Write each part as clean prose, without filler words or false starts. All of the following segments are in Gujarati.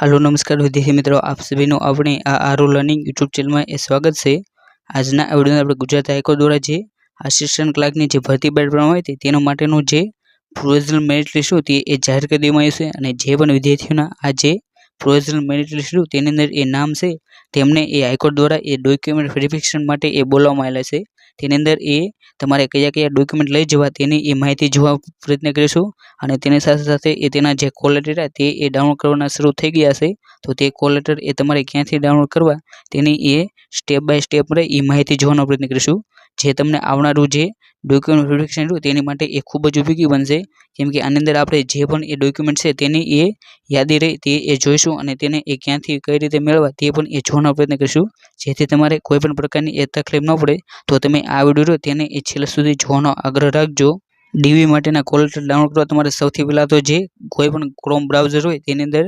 हेलो नमस्कार विद्यार्थी मित्रों, आप सभी नो अपने आरो लर्निंग यूट्यूब चैनल में स्वागत है। આજના આ વિડિયોમાં આપણે ગુજરાત હાઈકોર્ટ દ્વારા જે આસિસ્ટન્ટ ક્લાર્કની જે ભરતી બહાર પાડવામાં આવી હતી તેનો માટેનું જે પ્રોવિઝનલ મેરિટ લિસ્ટ હતું એ જાહેર કરી દેવામાં આવ્યું છે અને જે પણ વિદ્યાર્થીઓના આ જે પ્રોવિઝનલ મેરિટ લિસ્ટ હતું તેની અંદર એ નામ છે તેમને એ હાઈકોર્ટ દ્વારા એ ડોક્યુમેન્ટ વેરિફિકેશન માટે એ બોલાવવામાં આવેલા છે। તેની અંદર એ તમારે કયા કયા ડોક્યુમેન્ટ લઈ જવા તેની એ માહિતી જોવા પ્રયત્ન કરીશું અને તેની સાથે સાથે એ તેના જે કોલ લેટર તે એ ડાઉનલોડ કરવાના શરૂ થઈ ગયા છે। તો તે કોલ લેટર એ તમારે ક્યાંથી ડાઉનલોડ કરવા તેની એ સ્ટેપ બાય સ્ટેપ એ માહિતી જોવાનો પ્રયત્ન કરીશું, જે તમને આવનારું જે ડોક્યુમેન્ટ વેરિફિકેશન હતું તેની માટે એ ખૂબ જ ઉપયોગી બનશે, કેમ કે આની અંદર આપણે જે પણ એ ડોક્યુમેન્ટ છે તેની એ યાદી રહી તે એ જોઈશું અને તેને એ ક્યાંથી કઈ રીતે મેળવવા તે પણ એ જોવાનો પ્રયત્ન કરીશું, જેથી તમારે કોઈ પણ પ્રકારની એ તકલીફ ન પડે। તો તમે આ વિડીયો તેને એ છેલ્લા સુધી જોવાનો આગ્રહ રાખજો। ડીવી માટેના કોલ લેટર ડાઉનલોડ કરવા તમારે સૌથી પહેલાં તો જે કોઈ પણ ક્રોમ બ્રાઉઝર હોય તેની અંદર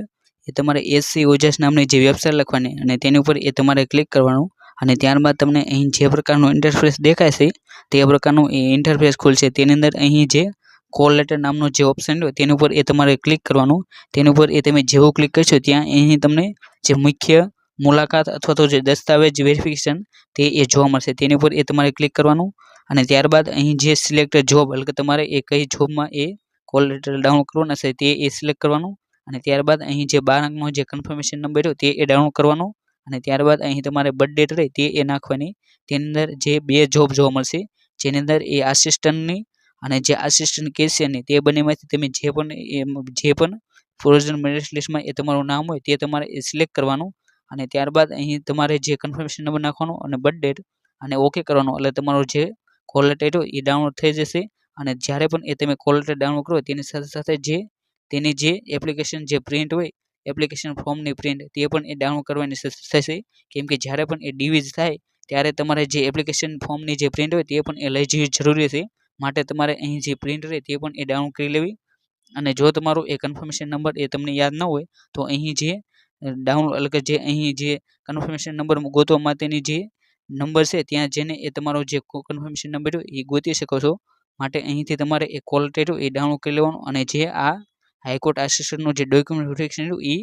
એ તમારે એસસી ઓજસ નામની જે વેબસાઇટ લખવાની અને તેની ઉપર એ તમારે ક્લિક કરવાનું અને ત્યારબાદ તમને અહીં જે પ્રકારનું ઇન્ટરફેસ દેખાય છે તે પ્રકારનું એ ઇન્ટરફેસ ખુલશે। તેની અંદર અહીં જે કોલ લેટર નામનો જે ઓપ્શન હોય તેની ઉપર એ તમારે ક્લિક કરવાનું। તેની ઉપર એ તમે જેવું ક્લિક કરશો ત્યાં અહીં તમને જે મુખ્ય મુલાકાત અથવા તો જે દસ્તાવેજ વેરિફિકેશન તે એ જોવા મળશે, તેની ઉપર એ તમારે ક્લિક કરવાનું અને ત્યારબાદ અહીં જે સિલેક્ટ જોબ એટલે કે તમારે એ કઈ જોબમાં એ કોલ લેટર ડાઉનલોડ કરવાના છે તે એ સિલેક્ટ કરવાનું અને ત્યારબાદ અહીં જે 12 અંકનો જે કન્ફર્મેશન નંબર હોય તે એ ડાઉનલોડ કરવાનો અને ત્યારબાદ અહીં તમારે બર્થ ડેટ રહે તે એ નાખવાની। તેની અંદર જે બે જોબ જોવા મળશે, જેની અંદર એ આસિસ્ટન્ટની અને જે આસિસ્ટન્ટ કેશિયરની તે બંનેમાંથી તમે જે પણ પ્રોવિઝનલ મેરિટ લિસ્ટમાં એ તમારું નામ હોય તે તમારે એ સિલેક્ટ કરવાનું અને ત્યારબાદ અહીં તમારે જે કન્ફર્મેશન નંબર નાખવાનો અને બર્થ ડેટ અને ઓકે કરવાનું, એટલે તમારો જે કોલ લેટર હોય એ ડાઉનલોડ થઈ જશે। અને જ્યારે પણ એ તમે કોલ લેટર ડાઉનલોડ કરો તેની સાથે સાથે જે તેની જે એપ્લિકેશન જે પ્રિન્ટ હોય એપ્લિકેશન ફોર્મની પ્રિન્ટ તે પણ એ ડાઉનલોડ કરવાની થશે, કેમ કે જ્યારે પણ એ ડીવીઝ થાય ત્યારે તમારે જે એપ્લિકેશન ફોર્મની જે પ્રિન્ટ હોય તે પણ એ લઈ જવી જરૂરી છે, માટે તમારે અહીં જે પ્રિન્ટ રહે તે પણ એ ડાઉનલોડ કરી લેવી। અને જો તમારો એ કન્ફર્મેશન નંબર એ તમને યાદ ન હોય તો અહીં જે ડાઉનલોડ એટલે કે જે અહીં જે કન્ફર્મેશન નંબર ગોતવા માટેની જે નંબર છે ત્યાં જઈને એ તમારો જે કન્ફર્મેશન નંબર હોય એ ગોતી શકો છો, માટે અહીંથી તમારે એ કોલ લેટર એ ડાઉનલોડ કરી લેવાનું અને જે આ હાઈકોર્ટ આસિસ્ટન્ટનું જે ડોક્યુમેન્ટ વેરિફિકેશન એ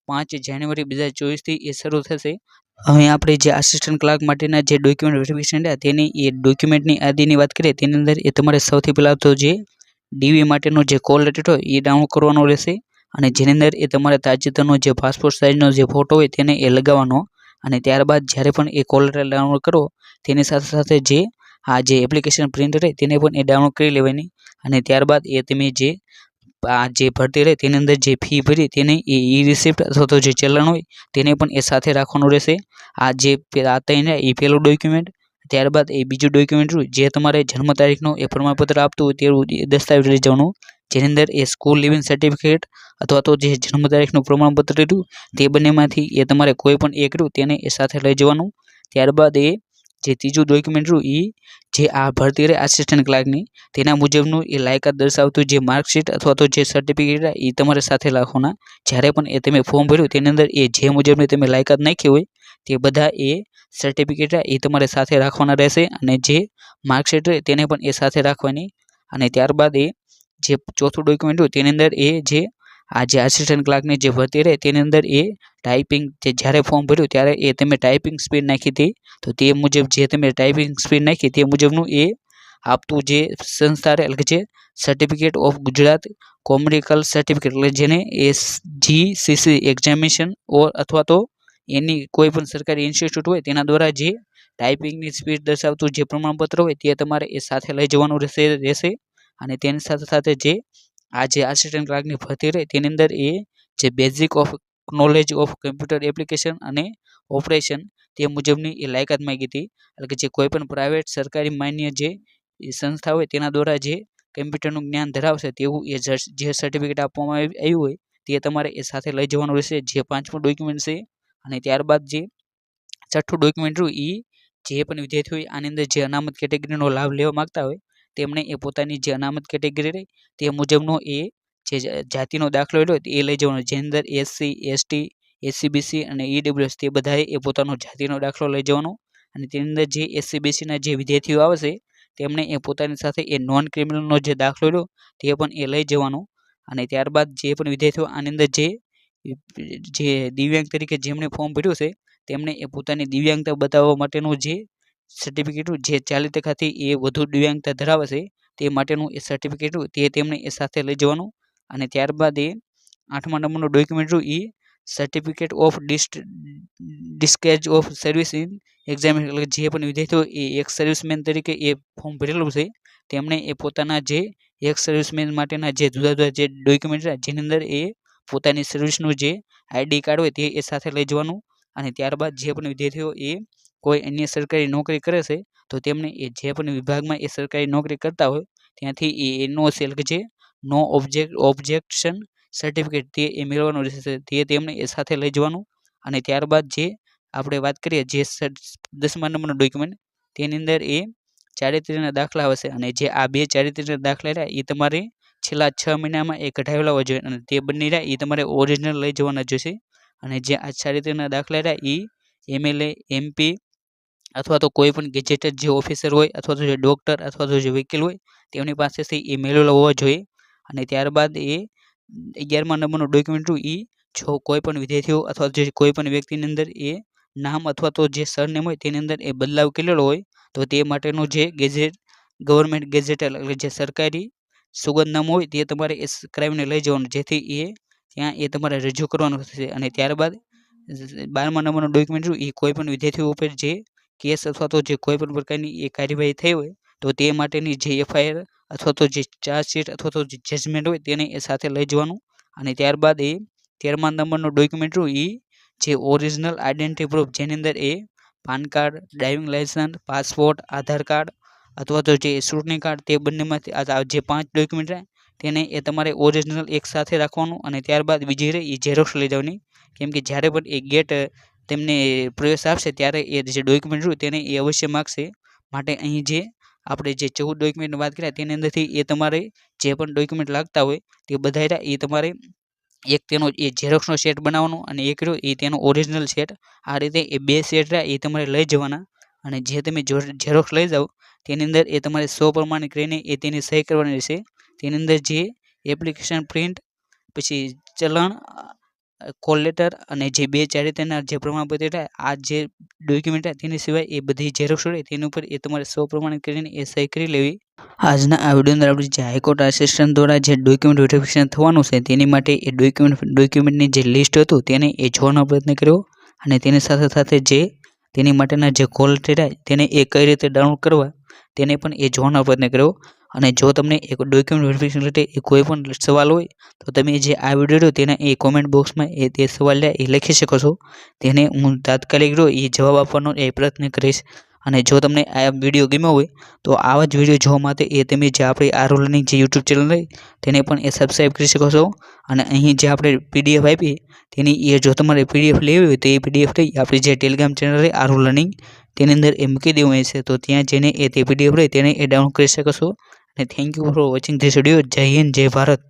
5 જાન્યુઆરી 2024થી એ શરૂ થશે। હવે આપણે જે આસિસ્ટન્ટ ક્લાર્ક માટેના જે ડોક્યુમેન્ટ વેરિફિકેશન છે તેની એ ડોક્યુમેન્ટની યાદીની વાત કરીએ, તેની અંદર એ તમારે સૌથી પહેલાં તો જે ડીવી માટેનો જે કોલ લેટર હોય એ ડાઉનલોડ કરવાનો રહેશે અને જેની અંદર એ તમારે તાજેતરનો જે પાસપોર્ટ સાઇઝનો જે ફોટો હોય તેને એ લગાવવાનો અને ત્યારબાદ જ્યારે પણ એ કોલ લેટર ડાઉનલોડ કરો તેની સાથે સાથે જે આ જે એપ્લિકેશન પ્રિન્ટ રહે તેને પણ એ ડાઉનલોડ કરી લેવાની અને ત્યારબાદ એ તમે જે આ જે ભરતી રહે તેની અંદર જે ફી ભરી તેને એ ઈ રિસિપ્ટ અથવા તો જે ચલણ હોય તેને પણ એ સાથે રાખવાનું રહેશે। આ જે આ ત્રણ એ પહેલું ડોક્યુમેન્ટ, ત્યારબાદ એ બીજું ડોક્યુમેન્ટ જે તમારે જન્મ તારીખનો એ પ્રમાણપત્ર આપતું હોય તેવું દસ્તાવેજ લઈ જવાનું, જેની અંદર એ સ્કૂલ લિવિંગ સર્ટિફિકેટ અથવા તો જે જન્મ તારીખનું પ્રમાણપત્ર રહ્યું તે બંનેમાંથી એ તમારે કોઈ પણ એક રહ્યું તેને એ સાથે લઈ જવાનું। ત્યારબાદ એ જે ત્રીજું ડોક્યુમેન્ટ રહ્યું એ જે આ ભરતી રહે આસિસ્ટન્ટ ક્લાર્કની તેના મુજબનું એ લાયકાત દર્શાવતું જે માર્કશીટ અથવા તો જે સર્ટિફિકેટ એ તમારે સાથે રાખવાના। જ્યારે પણ એ તમે ફોર્મ ભર્યું તેની અંદર એ જે મુજબની તમે લાયકાત નાખી હોય તે બધા એ સર્ટિફિકેટ એ તમારે સાથે રાખવાના રહેશે અને જે માર્કશીટ રહે તેને પણ એ સાથે રાખવાની અને ત્યારબાદ એ જે ચોથું ડોક્યુમેન્ટ હોય તેની અંદર એ જે આ જે આસિસ્ટન્ટ ક્લાર્કની જે ભરતી રહે તેની અંદર એ ટાઈપિંગ જે જ્યારે ફોર્મ ભર્યું ત્યારે એ તમે ટાઈપિંગ સ્પીડ નાખી હતી તો તે મુજબ જે તમે ટાઈપિંગ સ્પીડ નાખી તે મુજબનું એ આપતું જે સંસ્થા એટલે કે જે certificate of Gujarat commercial certificate એટલે જેને SGCC એક્ઝામિનેશન અથવા તો એની કોઈ પણ સરકારી ઇન્સ્ટિટ્યૂટ હોય તેના દ્વારા જે ટાઈપિંગની સ્પીડ દર્શાવતું જે પ્રમાણપત્ર હોય તે તમારે એ સાથે લઈ જવાનું રહેશે અને તેની સાથે સાથે જે આ જે આસિસ્ટન્ટ ક્લાર્કની ભરતી રહે તેની અંદર એ જે basic of knowledge of computer application અને ઓપરેશન તે મુજબની એ લાયકાત માંગી હતી, એટલે કે જે કોઈ પણ પ્રાઇવેટ સરકારી માન્ય જે સંસ્થા હોય તેના દ્વારા જે કમ્પ્યુટરનું જ્ઞાન ધરાવશે તેવું એ જે સર્ટિફિકેટ આપવામાં આવ્યું હોય તે તમારે એ સાથે લઈ જવાનું રહેશે, જે પાંચમું ડોક્યુમેન્ટ છે। અને ત્યારબાદ જે છઠ્ઠું ડોક્યુમેન્ટ રહ્યું એ જે પણ વિદ્યાર્થીઓ આની અંદર જે અનામત કેટેગરીનો લાભ લેવા માગતા હોય તેમણે એ પોતાની જે અનામત કેટેગરી રહી તે મુજબનો એ જે જાતિનો દાખલો હોય એ લઈ જવાનો, જેની અંદર SC ST SCBC અને EWS તે બધાએ એ પોતાનો જાતિનો દાખલો લઈ જવાનો અને તેની અંદર જે SCBCના જે વિદ્યાર્થીઓ આવશે તેમણે એ પોતાની સાથે એ નોન ક્રિમિનલનો જે દાખલો રહ્યો તે પણ એ લઈ જવાનો અને ત્યારબાદ જે પણ વિદ્યાર્થીઓ આની અંદર જે જે દિવ્યાંગ તરીકે જેમણે ફોર્મ ભર્યું છે તેમણે એ પોતાની દિવ્યાંગતા બતાવવા માટેનું જે સર્ટિફિકેટ જે 40% એ વધુ દિવ્યાંગતા ધરાવે છે તે માટેનું એ સર્ટિફિકેટ તે તેમણે એ સાથે લઈ જવાનું અને ત્યારબાદ એ 8મા નંબરનું document A certificate of discharge of service in examination એટલે જે પણ વિદ્યાર્થીઓ એ એક સર્વિસમેન તરીકે એ ફોર્મ ભરેલું છે તેમણે એ પોતાના જે એક સર્વિસમેન માટેના જે જુદા જુદા જે ડોક્યુમેન્ટ જેની અંદર એ પોતાની સર્વિસનું જે આઈડી કાર્ડ હોય તે એ સાથે લઈ જવાનું અને ત્યારબાદ જે પણ વિદ્યાર્થીઓ એ કોઈ અન્ય સરકારી નોકરી કરે છે તો તેમને એ જે પણ વિભાગમાં એ સરકારી નોકરી કરતા હોય ત્યાંથી એ એનઓસી એટલે કે જે નો ઓબ્જેક્શન સર્ટિફિકેટ તે એ મેળવવાનું રહેશે તે તેમણે એ સાથે લઈ જવાનું અને ત્યારબાદ જે આપણે વાત કરીએ જે 10મા નંબરનો ડોક્યુમેન્ટ તેની અંદર એ ચારિત્ર્યના દાખલા આવશે અને જે આ બે ચારિત્ર્યના દાખલા રહ્યા એ તમારે છેલ્લા 6 મહિનામાં એ કઢાવેલા હોવા જોઈએ અને તે બંને રહ્યા એ તમારે ઓરિજિનલ લઈ જવાના જોઈશે અને જે આ ચારિત્ર્યના દાખલા રહ્યા એ એમએલએ એમપી અથવા તો કોઈ પણ ગેજેટેડ જે ઓફિસર હોય અથવા તો જે ડૉક્ટર અથવા તો જે વકીલ હોય તેમની પાસેથી એ મેળવેલો હોવા જોઈએ અને ત્યારબાદ એ 11મા નંબરનું ડોક્યુમેન્ટ એ જો કોઈ પણ વિદ્યાર્થીઓ અથવા જે કોઈ પણ વ્યક્તિની અંદર એ નામ અથવા તો જે સરનેમ હોય તેની અંદર એ બદલાવ કરેલો હોય તો તે માટેનું જે ગવર્મેન્ટ ગેઝેટ એટલે જે સરકારી સોગંદનામું હોય તે તમારે એ કરાવીને લઈ જવાનું જેથી એ ત્યાં એ તમારે રજૂ કરવાનું થશે અને ત્યારબાદ 12મા નંબરનું ડોક્યુમેન્ટ એ કોઈ પણ વિદ્યાર્થીઓ ઉપર જે કેસ અથવા તો જે કોઈ પણ પ્રકારની એ કાર્યવાહી થઈ હોય તો તે માટેની જે એફઆઈઆર અથવા તો જે ચાર્જશીટ અથવા તો જે જજમેન્ટ હોય તેને એ સાથે લઈ જવાનું અને ત્યારબાદ એ 13મા નંબરનું ડોક્યુમેન્ટ એ જે ઓરિજિનલ આઈડેન્ટિટી પ્રૂફ જેની અંદર એ PAN card driving licence passport Aadhaar card અથવા તો જે ચૂંટણી કાર્ડ તે બંનેમાંથી જે 5 ડોક્યુમેન્ટ રહે તેને એ તમારે ઓરિજિનલ એક સાથે રાખવાનું અને ત્યારબાદ બીજી રહે એ ઝેરોક્ષ લઈ જવાની કેમ કે જ્યારે પણ એ ગેટ તેમને પ્રવેશ આપશે ત્યારે એ જે ડોક્યુમેન્ટ હોય તેને એ અવશ્ય માગશે માટે અહીં જે આપણે જે 14 ડોક્યુમેન્ટની વાત કર્યા તેની અંદરથી એ તમારે જે પણ ડોક્યુમેન્ટ લાગતા હોય તે બધા રહ્યા એ તમારે એક તેનો એ ઝેરોક્ષનો સેટ બનાવવાનો અને એક રહ્યો એ તેનો ઓરિજિનલ સેટ આ રીતે એ બે સેટ રહ્યા એ તમારે લઈ જવાના અને જે તમે ઝેરોક્ષ લઈ જાઓ તેની અંદર એ તમારે પ્રમાણિત કરીને એ તેની સહી કરવાની રહેશે તેની અંદર જે એપ્લિકેશન પ્રિન્ટ પછી ચલણ કોલ લેટર અને જે બે ચારિત્ર્યના જે પ્રમાણપત્ર થાય આ જે ડોક્યુમેન્ટ થાય તેની સિવાય એ બધી ઝેરોક્ષ હોય તેની ઉપર એ તમારે પ્રમાણિત કરીને એ સહી કરી લેવી આજના આ વિડીયોની અંદર આપણે જે હાઈકોર્ટ આસિસ્ટન્ટ દ્વારા જે ડોક્યુમેન્ટ વેરિફિકેશન થવાનું છે તેની માટે એ ડોક્યુમેન્ટની જે લિસ્ટ હતું તેને એ જોવાનો પ્રયત્ન કર્યો અને તેની સાથે સાથે જે તેની માટેના જે કોલ લેટર તેને એ કઈ રીતે ડાઉનલોડ કરવા તેને પણ એ જોવાનો પ્રયત્ન કર્યો અને જો તમને એક ડોક્યુમેન્ટ વેરિફિકેશન માટે એ કોઈ પણ સવાલ હોય તો તમે જે આ વિડીયો તેના એ કોમેન્ટ બોક્સમાં એ તે સવાલ એ લખી શકો છો તેને હું તાત્કાલિક એ જવાબ આપવાનો એ પ્રયત્ન કરીશ અને જો તમને આ વિડીયો ગમ્યો હોય તો આવા જ વિડીયો જોવા માટે એ તમે જે આપણી આરુ લર્નિંગ જે યુટ્યુબ ચેનલ હોય તેને પણ એ સબસ્ક્રાઈબ કરી શકો છો અને અહીં જે આપણે પીડીએફ આપી તેની એ જો તમારે પીડીએફ લેવી હોય તો એ પીડીએફ લઈ આપણી જે ટેલિગ્રામ ચેનલ છે આરુ લર્નિંગ તેની અંદર એ મૂકી દેવું હોય છે તો ત્યાં જઈને એ તે પીડીએફ લઈ તેને એ ડાઉનલોડ કરી શકો છો અને thank you for watching this video જય હિન્દ જય ભારત.